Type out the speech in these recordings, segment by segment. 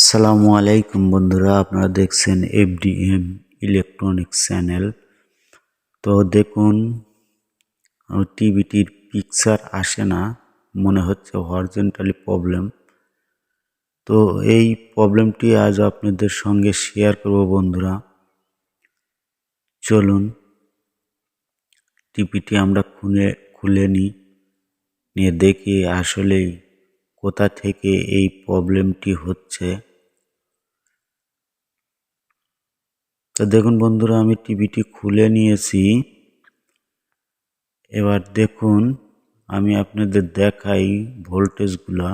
আসসালামু আলাইকুম বন্ধুরা, আপনারা দেখছেন এফডিএম ইলেকট্রনিক্স চ্যানেল। তো দেখুন, টিভিটির পিকচার আসে না, মনে হচ্ছে হরিজন্টালি প্রবলেম। তো এই প্রবলেমটি আজ আপনাদের সঙ্গে শেয়ার করব বন্ধুরা। চলুন টিভিটি আমরা খুলে নিয়ে দেখি আসলেই কোথা থেকে এই প্রবলেমটি হচ্ছে। তো দেখুন বন্ধুরা, আমি টিভিটি খুলে নিয়েছি। এবার দেখুন, আমি আপনাদের দেখাই ভোল্টেজগুলা।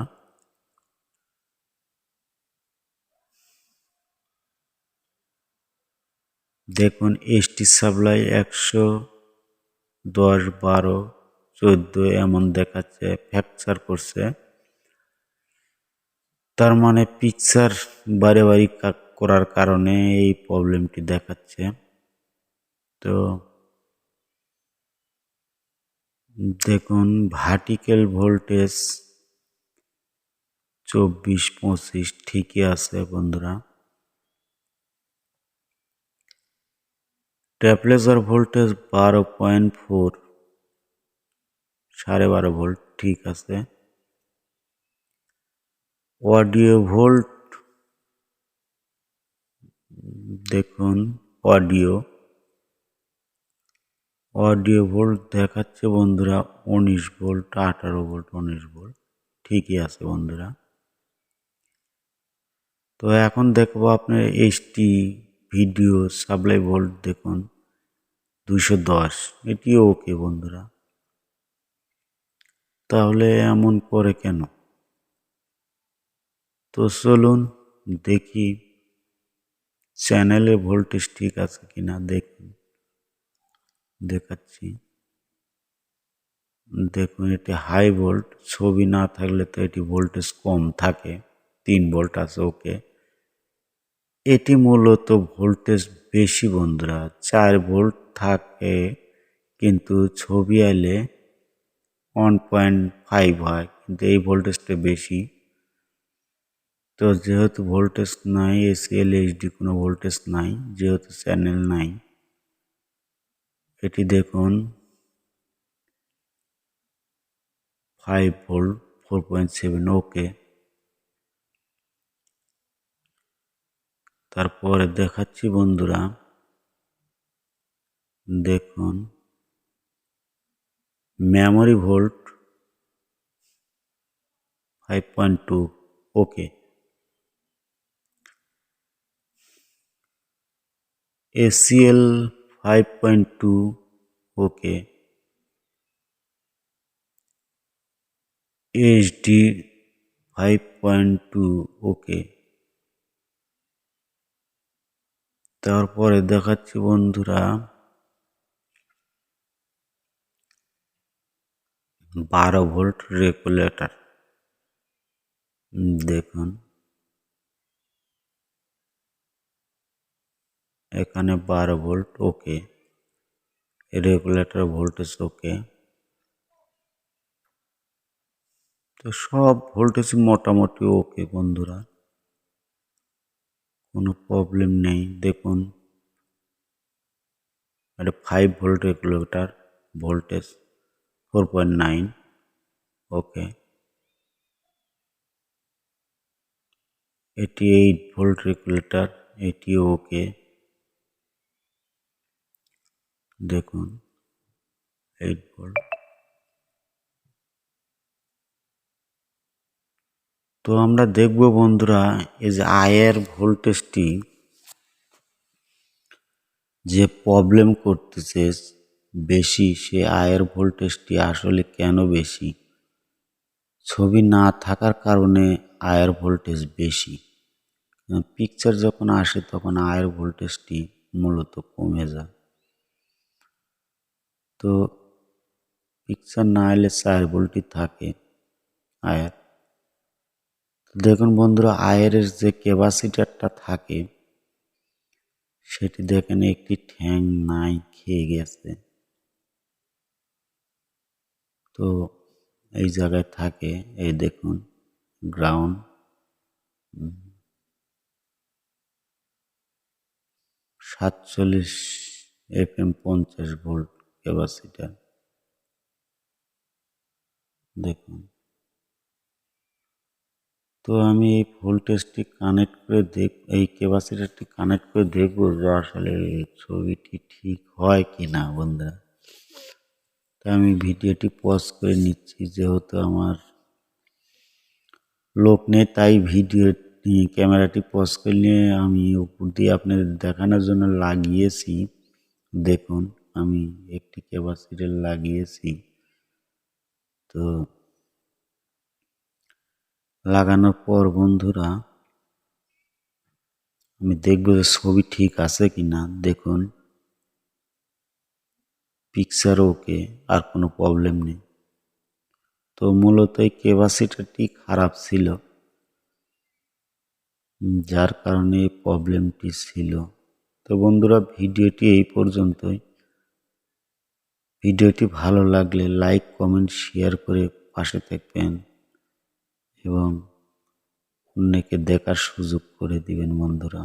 দেখুন, এসটি সাপ্লাই 110, 12, 14 এমন দেখাচ্ছে, ফ্র্যাকচার করছে। তার মানে পিকচার বারে বারে করার কারণে এই প্রবলেমটি দেখাচ্ছে। তো দেখুন, ভার্টিক্যাল ভোল্টেজ 24, 25 ঠিকই আছে বন্ধুরা। ট্যাপলেজার ভোল্টেজ 12.4, 12.5 ভোল্ট ঠিক আছে। অডিও ভোল্ট দেখুন, অডিও ভোল্ট দেখাচ্ছে বন্ধুরা 19 ভোল্ট, 18 ভোল্ট, 19 ভোল্ট ঠিকই আছে বন্ধুরা। তো এখন দেখবো আপনার এইচটি ভিডিও সাপ্লাই ভোল্ট, দেখুন 210, এটিও ওকে বন্ধুরা। তাহলে এমন করে কেন? তো চলুন দেখি চ্যানেলে ভোল্টেজ ঠিক আছে কিনা, দেখুন দেখাচ্ছি। দেখুন, এটি হাই ভোল্ট, ছবি না থাকলে তো এটি ভোল্টেজ কম থাকে, 3 ভোল্ট আছে ওকে। এটি মূলত ভোল্টেজ বেশি বন্ধুরা, 4 ভোল্ট থাকে, কিন্তু ছবি এলে 1.5 হয়, কিন্তু এই ভোল্টেজটা বেশি। তো যেহেতু ভোল্টেজ নাই, এসিএল এইচডি কোনো ভোল্টেজ নাই, যেহেতু চ্যানেল নাই, এটি দেখুন 5 ভোল্ট, 4.7 ওকে। তারপরে দেখাচ্ছি বন্ধুরা, দেখুন মেমোরি ভোল্ট 5.2 ওকে। এসিএল 5.2 ওকে। এইচডি 5.2 ওকে। তারপরে দেখাচ্ছি বন্ধুরা 12 ভোল্ট রেগুলেটর, দেখুন এখানে 12 ভোল্ট ওকে, রেগুলেটর ভোল্টেজ ওকে। তো সব ভোল্টেজ মোটামুটি ওকে বন্ধুরা, কোনো প্রবলেম নেই। দেখুন, এটা 5 ভোল্ট রেগুলেটর, ভোল্টেজ 4.9 ওকে। এটি 8 ভোল্ট রেগুলেটর, এটিও ওকে। দেখুন 8 ভোল্ট। তো আমরা দেখব বন্ধুরা, এই যে আয়ের ভোল্টেজটি যে প্রবলেম করতেছে বেশি, সে আয়ের ভোল্টেজটি আসলে কেন বেশি? ছবি না থাকার কারণে আয়ের ভোল্টেজ বেশি, পিকচার যখন আসে তখন আয়ের ভোল্টেজটি মূলত কমে যায়। তো পিকচার না এলে 4 ভোল্টই থাকে আয়ের। দেখুন বন্ধুরা, আয়ের যে ক্যাপাসিটারটা থাকে সেটি দেখেন একটি ঠ্যাং নাই, খেয়ে গেছে। তো এই জায়গায় থাকে, এই দেখুন গ্রাউন্ড, 47 FM 50 ভোল্ট ক্যাপাসিটার। দেখুন, তো আমি এই ভোল্টেজটি কানেক্ট করে এই ক্যাপাসিটারটি কানেক্ট করে দেখবো যে আসলে ছবিটি ঠিক হয় কি না বন্ধুরা। তাই আমি ভিডিওটি পজ করে নিচ্ছি, যেহেতু আমার লোক নেই তাই ক্যামেরাটি পজ করে নিয়ে আমি উপর দিয়ে আপনাদের দেখানোর জন্য লাগিয়েছি। দেখুন, আমি একটি ক্যাপাসিটার লাগিয়েছি। তো লাগানোর পর বন্ধুরা আমি দেখব যে ছবি ঠিক আছে কিনা। দেখুন, পিকচার ওকে, আর কোনো প্রবলেম নেই। তো মূলত এই ক্যাপাসিটারটি খারাপ ছিল, যার কারণে এই প্রবলেমটি ছিল। তো বন্ধুরা, ভিডিওটি এই পর্যন্তই। ভিডিওটি ভালো লাগলে লাইক, কমেন্ট, শেয়ার করে পাশে থাকবেন এবং অন্যকে দেখার সুযোগ করে দিবেন বন্ধুরা।